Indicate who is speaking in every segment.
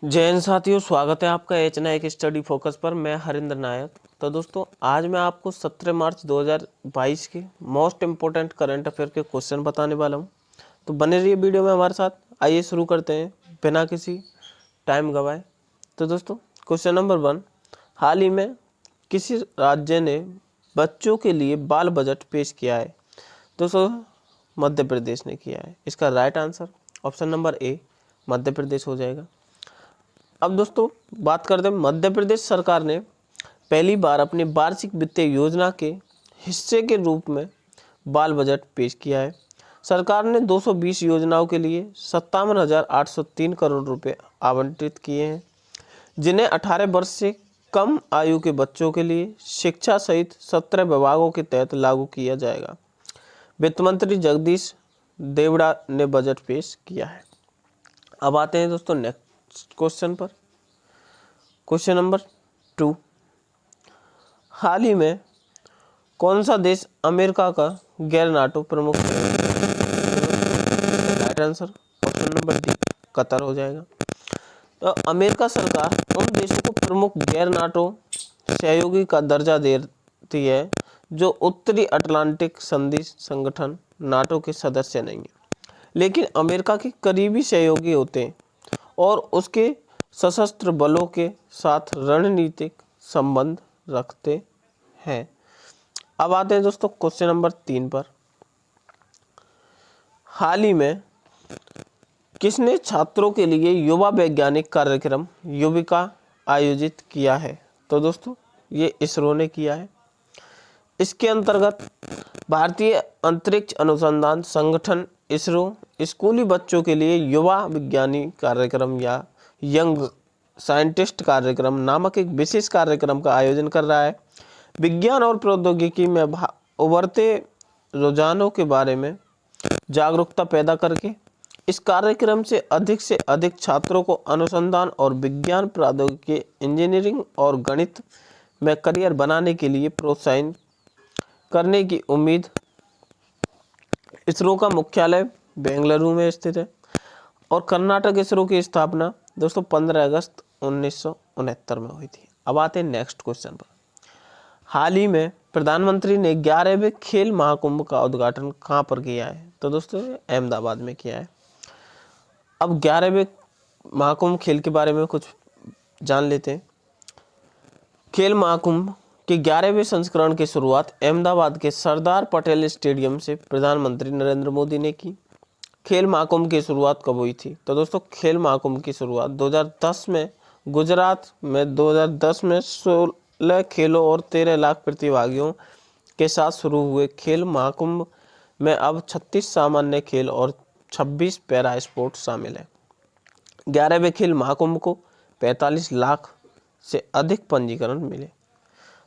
Speaker 1: जय हिंद साथियों, स्वागत है आपका एच नायक स्टडी फोकस पर। मैं हरिंद्र नायक। तो दोस्तों, आज मैं आपको 17 मार्च 2022 के मोस्ट इम्पोर्टेंट करंट अफेयर के क्वेश्चन बताने वाला हूं। तो बने रहिए वीडियो में हमारे साथ। आइए शुरू करते हैं बिना किसी टाइम गवाए। तो दोस्तों, क्वेश्चन नंबर 1, हाल ही में किसी राज्य ने बच्चों के लिए बाल बजट पेश किया है? दोस्तों, मध्य प्रदेश ने किया है। इसका right answer option number A Madhya Pradesh हो जाएगा। अब दोस्तों, बात करते हैं, मध्य प्रदेश सरकार ने पहली बार अपनी वार्षिक वित्तीय योजना के हिस्से के रूप में बाल बजट पेश किया है। सरकार ने 220 योजनाओं के लिए 57,803 करोड़ रुपए आवंटित किए हैं, जिन्हें 18 वर्ष से कम आयु के बच्चों के लिए शिक्षा सहित 17 विभागों के तहत लागू किया जाएगा। वित्त मंत्री जगदीश देवड़ा ने बजट पेश किया है। अब आते हैं दोस्तों नेक्स्ट क्वेश्चन पर। क्वेश्चन नंबर 2, हाल ही में कौन सा देश अमेरिका का गैर नाटो प्रमुख है? Right answer option number D Qatar हो जाएगा। तो अमेरिका सरकार उन देशों को प्रमुख गैर नाटो सहयोगी का दर्जा देती है जो उत्तरी अटलांटिक संधि संगठन नाटो के सदस्य नहीं है, लेकिन अमेरिका के करीबी सहयोगी होते हैं और उसके सशस्त्र बलों के साथ रणनीतिक संबंध रखते हैं। अब आते हैं दोस्तों क्वेश्चन नंबर 3 पर। हाल ही में किसने छात्रों के लिए युवा वैज्ञानिक कार्यक्रम युविका आयोजित किया है? तो दोस्तों, ये इसरो ने किया है। इसके अंतर्गत भारतीय अंतरिक्ष अनुसंधान संगठन इसरो स्कूली बच्चों के लिए युवा विज्ञानी कार्यक्रम या यंग साइंटिस्ट कार्यक्रम नामक एक विशेष कार्यक्रम का आयोजन कर रहा है। विज्ञान और प्रौद्योगिकी में उभरते रुझानों के बारे में जागरूकता पैदा करके इस कार्यक्रम से अधिक छात्रों को अनुसंधान और विज्ञान, प्रौद्योगिकी, इंजीनियरिंग और गणित में करियर बनाने के लिए प्रोत्साहित करने की उम्मीद। इसरो का मुख्यालय बेंगलुरु में स्थित है और कर्नाटक इसरो की स्थापना दोस्तों 15 अगस्त 1969 में हुई थी। अब आते हैं नेक्स्ट क्वेश्चन पर। हाल ही में प्रधानमंत्री ने 11वें खेल महाकुंभ का उद्घाटन कहाँ पर किया है? तो दोस्तों, अहमदाबाद में किया है। अब 11वें महाकुंभ खेल के बारे में कुछ जान लेते हैं। खेल महाकुंभ के 11वें संस्करण की शुरुआत अहमदाबाद के सरदार पटेल स्टेडियम से प्रधानमंत्री नरेंद्र मोदी ने की। खेल महाकुंभ की शुरुआत कब हुई थी? तो दोस्तों, खेल महाकुंभ की शुरुआत 2010 में गुजरात में 2010 में 16 खेलों और 13 लाख प्रतिभागियों के साथ शुरू हुए खेल महाकुंभ में अब 36 सामान्य खेल और 26 पैरा स्पोर्ट शामिल है। 11वें खेल महाकुंभ को 45 लाख से अधिक पंजीकरण मिले।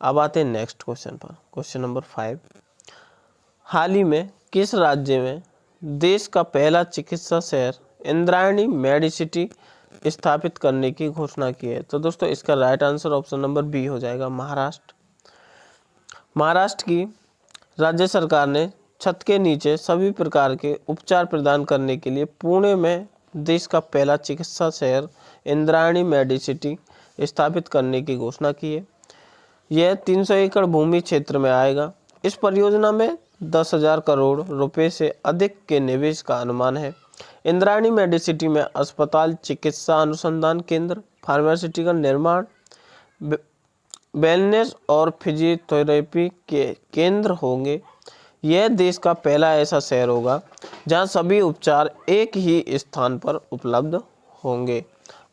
Speaker 1: अब आते हैं नेक्स्ट क्वेश्चन पर। क्वेश्चन नंबर 5, हाल ही में किस राज्य में देश का पहला चिकित्सा शहर इंद्रायणी मेडिसिटी स्थापित करने की घोषणा की है? तो दोस्तों, इसका right answer option number B हो जाएगा, महाराष्ट्र। महाराष्ट्र की राज्य सरकार ने छत के नीचे सभी प्रकार के उपचार प्रदान करने के लिए पुणे में देश का पहला चिकित्सा शहर इंद्रायणी मेडिसिटी स्थापित करने की घोषणा की है। यह 300 एकड़ भूमि क्षेत्र में आएगा। इस परियोजना में 10,000 करोड़ रुपए से अधिक के निवेश का अनुमान है। इंद्रायणी मेडिसिटी में अस्पताल, चिकित्सा अनुसंधान केंद्र, फार्मास्यूटिकल निर्माण, वेलनेस और फिजियोथेरेपी के केंद्र होंगे। यह देश का पहला ऐसा शहर होगा जहां सभी उपचार एक ही स्थान पर उपलब्ध होंगे।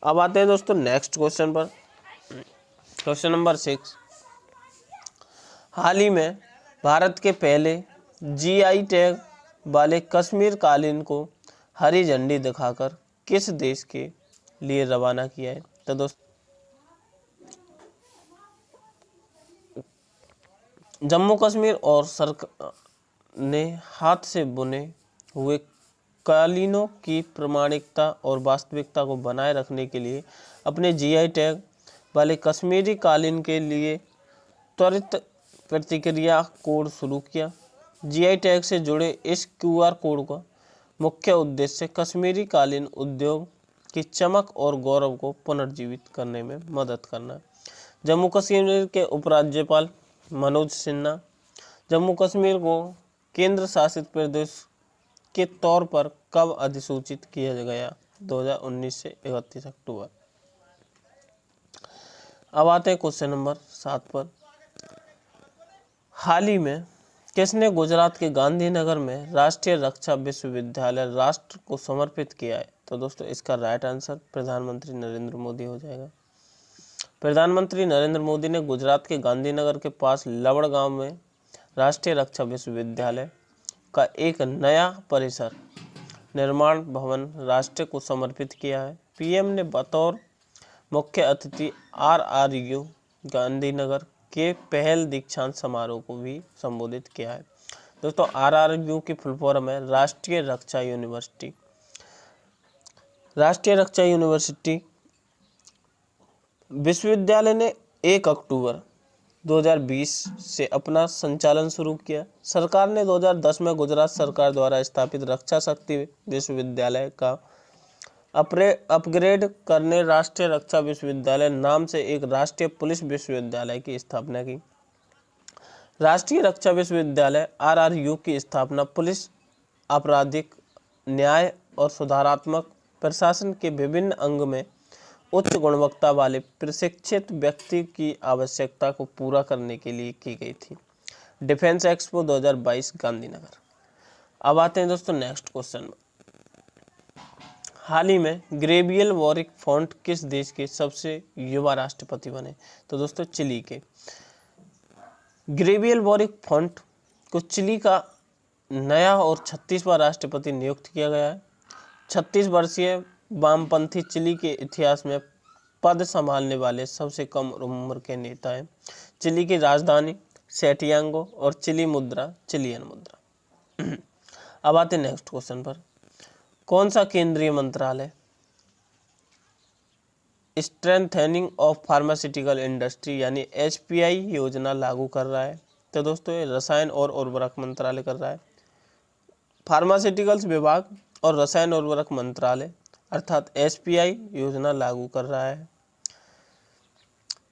Speaker 1: अब आते हैं दोस्तों नेक्स्ट क्वेश्चन पर। क्वेश्चन नंबर 6, हाल ही में भारत के पहले जीआई टैग वाले कश्मीर कालीन को हरी झंडी दिखाकर किस देश के लिए रवाना किया है? तो दोस्तों, जम्मू कश्मीर और सरकार ने हाथ से बुने हुए कालीनों की प्रामाणिकता और वास्तविकता को बनाए रखने के लिए अपने जीआई टैग वाले कश्मीरी कालीन के लिए त्वरित प्रतिक्रिया कोड शुरू किया। जीआई टैग से जुड़े इस क्यूआर कोड का मुख्य उद्देश्य कश्मीरी कालीन उद्योग की चमक और गौरव को पुनर्जीवित करने में मदद करना। जम्मू कश्मीर के उपराज्यपाल मनोज सिन्हा जम्मू कश्मीर को केंद्र शासित प्रदेश के तौर पर कब अधिसूचित किया गया? 2019 से 31 अक्टूबर। अब आते हैं क्वेश्चन नंबर 7 पर। हाल ही में किसने गुजरात के गांधीनगर में राष्ट्रीय रक्षा विश्वविद्यालय राष्ट्र को समर्पित किया है? तो दोस्तों इसका राइट आंसर प्रधानमंत्री नरेंद्र मोदी हो जाएगा। प्रधानमंत्री नरेंद्र मोदी ने गुजरात के गांधीनगर के पास लवड़ गांव में राष्ट्रीय रक्षा विश्वविद्यालय का एक नया परिसर निर्माण भवन राष्ट्र को समर्पित किया है। पीएम ने बतौर मुख्य अतिथि RRU गांधीनगर के पहल दीक्षांत समारोह को भी संबोधित किया है। दोस्तों RRU की फुल फॉर्म है राष्ट्रीय रक्षा यूनिवर्सिटी। राष्ट्रीय रक्षा यूनिवर्सिटी विश्वविद्यालय ने 1 अक्टूबर 2020 से अपना संचालन शुरू किया। सरकार ने 2010 में गुजरात सरकार द्वारा स्थापित रक्षा शक्ति विश्वविद्यालय का अपग्रेड करने राष्ट्रीय रक्षा विश्वविद्यालय नाम से एक राष्ट्रीय पुलिस विश्वविद्यालय की स्थापना की। राष्ट्रीय रक्षा विश्वविद्यालय RRU की स्थापना पुलिस, आपराधिक, न्याय और सुधारात्मक प्रशासन के विभिन्न अंग में उच्च गुणवत्ता वाले प्रशिक्षित व्यक्ति की आवश्यकता को पूरा करने के लिए की गई थी। Defence expo 2022 Gandhinagar. अब आते हैं दोस्तों नेक्स्ट क्वेश्चन। हाल ही में गैब्रियल बोरिक फोंट किस देश के सबसे युवा राष्ट्रपति बने? तो दोस्तों चिली के। गैब्रियल बोरिक फोंट को चिली का नया और 36वां राष्ट्रपति नियुक्त किया गया है। 36 वर्षीय वामपंथी चिली के इतिहास में पद संभालने वाले सबसे कम उम्र के नेता हैं। चिली की राजधानी सैंटियागो और चिली मुद्रा चिलियन मुद्रा। अब आते नेक्स्ट क्वेश्चन पर। कौन सा केंद्रीय मंत्रालय स्ट्रेंथनिंग ऑफ फार्मास्यूटिकल इंडस्ट्री यानी SPI योजना लागू कर रहा है? तो दोस्तों ये रसायन और उर्वरक मंत्रालय कर रहा है। फार्मास्यूटिकल्स विभाग और रसायन उर्वरक मंत्रालय अर्थात SPI योजना लागू कर रहा है।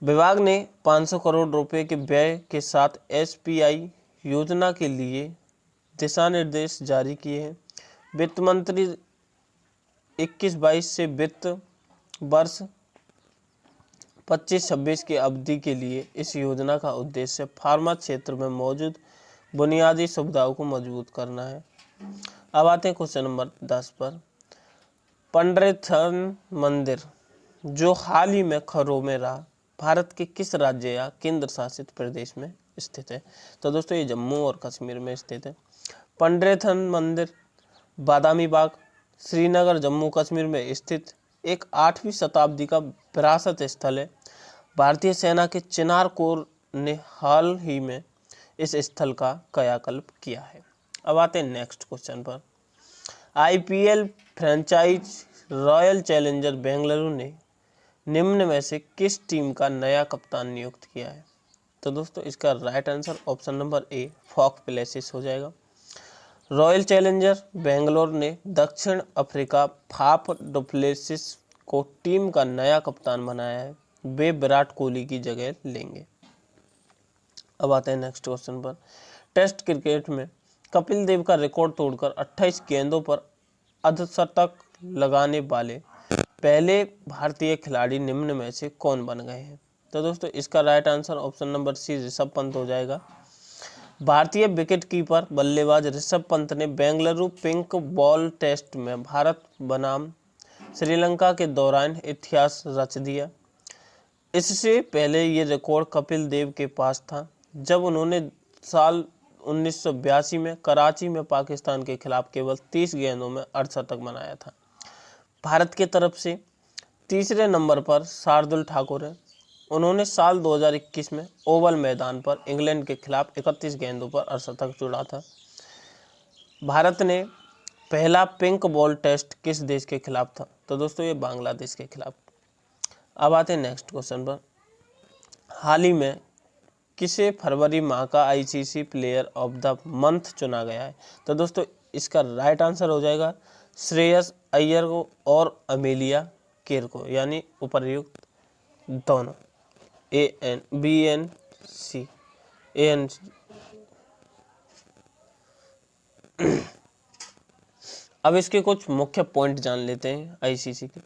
Speaker 1: विभाग ने 500 करोड़ रुपए के व्यय के साथ SPI योजना के लिए दिशा निर्देश जारी किए हैं। वित्त मंत्री 21-22 से वित्त वर्ष 25-26 की अवधि के लिए इस योजना का उद्देश्य फार्मा क्षेत्र में मौजूद बुनियादी सुविधाओं को मजबूत करना है। अब आते हैं क्वेश्चन नंबर 10 पर। पंडरिथन मंदिर जो हाल ही में खरों में रहा भारत के किस राज्य या केंद्र शासित प्रदेश में स्थित है? तो दोस्तों ये जम्मू और कश्मीर में स्थित है। पंडरिथन मंदिर बादामी बाग श्रीनगर जम्मू कश्मीर में स्थित एक 8वीं शताब्दी का विरासत स्थल है। भारतीय सेना के चिनार कोर ने हाल ही में इस स्थल का कायाकल्प किया है। अब आते हैं नेक्स्ट क्वेश्चन पर। IPL franchise royal challenger Bengaluru ने निम्न में से किस टीम का नया कप्तान नियुक्त किया है? तो दोस्तों इसका right answer option number A Faf Plessis हो जाएगा। रॉयल चैलेंजर बेंगलोर ने दक्षिण अफ्रीका फाफ डुप्लेसिस को टीम का नया कप्तान बनाया है। वे विराट कोहली की जगह लेंगे। अब आते हैं नेक्स्ट क्वेश्चन पर। टेस्ट क्रिकेट में कपिल देव का रिकॉर्ड तोड़कर 28 गेंदों पर अर्धशतक लगाने वाले पहले भारतीय खिलाड़ी निम्न में से कौन बन गए हैं? तो दोस्तों इसका right answer option number C Rishabh Pant हो जाएगा। भारतीय विकेट कीपर बल्लेबाज ऋषभ पंत ने बेंगलुरु पिंक बॉल टेस्ट में भारत बनाम श्रीलंका के दौरान इतिहास रच दिया। इससे पहले ये रिकॉर्ड कपिल देव के पास था जब उन्होंने साल 1982 में कराची में पाकिस्तान के खिलाफ केवल 30 गेंदों में अर्धशतक बनाया था। भारत की तरफ से तीसरे नंबर पर शार्दुल ठाकुर है। उन्होंने साल 2021 में ओवल मैदान पर इंग्लैंड के खिलाफ 31 गेंदों पर अर्धशतक जोड़ा था। भारत ने पहला पिंक बॉल टेस्ट किस देश के खिलाफ था? तो दोस्तों ये बांग्लादेश के खिलाफ। अब आते हैं नेक्स्ट क्वेश्चन पर। हाल ही में किसे फरवरी माह का ICC player of the month चुना गया है? तो दोस्तों इसका राइट आंसर हो जाएगा श्रेयस अय्यर को और अमेलिया केर को, यानी उपर्युक्त दोनों। BNC अब इसके कुछ मुख्य पॉइंट जान लेते हैं आईसीसी के।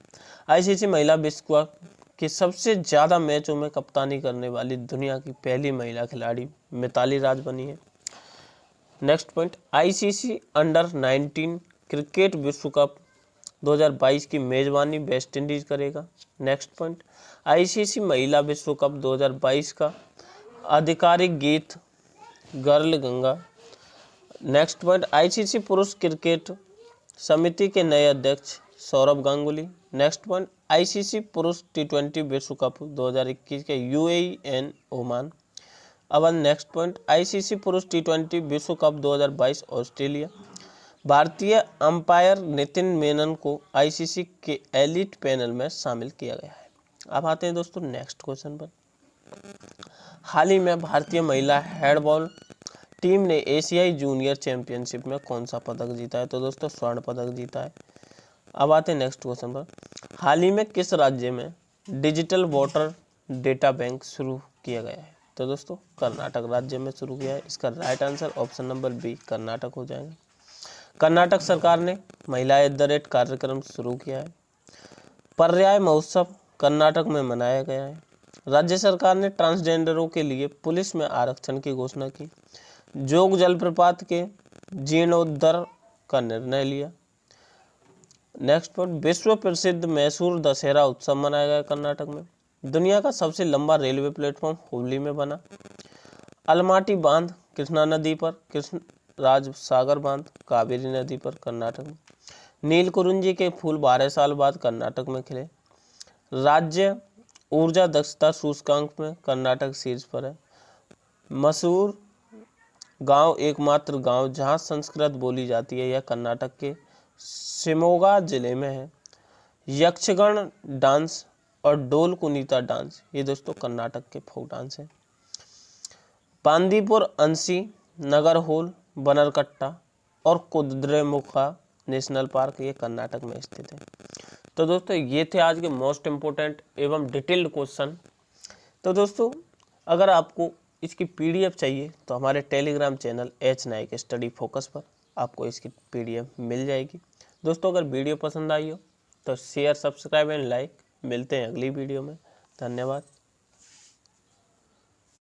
Speaker 1: आईसीसी महिला विश्व कप के सबसे ज़्यादा मैचों में कप्तानी करने वाली दुनिया की पहली महिला खिलाड़ी मिताली राज बनी है। Next point, ICC under 19 cricket विश्व कप 2022 की मेजबानी वेस्ट इंडीज करेगा। नेक्स्ट पॉइंट, आईसीसी महिला विश्व कप 2022 का आधिकारिक गीत girl Ganga. Next point, ICC पुरुष क्रिकेट समिति के नए अध्यक्ष Saurabh Ganguly. Next point, ICC पुरुष T20 विश्व कप 2021 के यूएई एंड ओमान। अब नेक्स्ट पॉइंट, आईसीसी पुरुष T20 विश्व कप 2022 ऑस्ट्रेलिया। भारतीय अंपायर नितिन मेनन को आईसीसी के एलिट पैनल में शामिल किया गया है। अब आते हैं दोस्तों नेक्स्ट क्वेश्चन पर। हाल ही में भारतीय महिला हैंडबॉल टीम ने एशियाई जूनियर चैंपियनशिप में कौन सा पदक जीता है? तो दोस्तों स्वर्ण पदक जीता है। अब आते हैं नेक्स्ट क्वेश्चन पर। हाल ही में किस राज्य में डिजिटल वोटर डेटा बैंक शुरू किया गया है? तो दोस्तों कर्नाटक राज्य में शुरू किया है। इसका right answer option number B Karnataka हो जाएगा। कर्नाटक सरकार ने महिला @ कार्यक्रम शुरू किया है। पर्याय महोत्सव कर्नाटक में मनाया गया है। राज्य सरकार ने ट्रांसजेंडरों के लिए पुलिस में आरक्षण की घोषणा की। जोग जलप्रपात के जीर्णोद्धार का निर्णय लिया। नेक्स्ट पर, विश्व प्रसिद्ध मैसूर दशहरा उत्सव मनाया गया कर्नाटक में। दुनिया का सबसे लंबा रेलवे प्लेटफॉर्म हुबली में बना। अलमाटी बांध कृष्णा नदी पर, कृष्ण राज सागर बांध कावेरी नदी पर कर्नाटक में। नीलकुरुंजी के फूल 12 साल बाद कर्नाटक में खिले। राज्य ऊर्जा दक्षता सूचकांक में कर्नाटक शीर्ष पर है। मशहूर गांव एकमात्र गांव जहां संस्कृत बोली जाती है यह कर्नाटक के शिमोगा जिले में है। यक्षगण डांस और डोल कुनीता डांस ये दोस्तों कर्नाटक के फोक डांस है। बांदीपुर अंशी, नगरहोल, बनरकट्टा और कुद्रेमुखा नेशनल पार्क ये कर्नाटक में स्थित है। तो दोस्तों ये थे आज के मोस्ट इम्पोर्टेंट एवं डिटेल्ड क्वेश्चन। तो दोस्तों अगर आपको इसकी PDF चाहिए तो हमारे Telegram channel H Naik study focus पर आपको इसकी PDF मिल जाएगी। दोस्तों अगर वीडियो पसंद आई हो तो शेयर, सब्सक्राइब एंड लाइक। मिलते हैं अगली वीडियो में। धन्यवाद।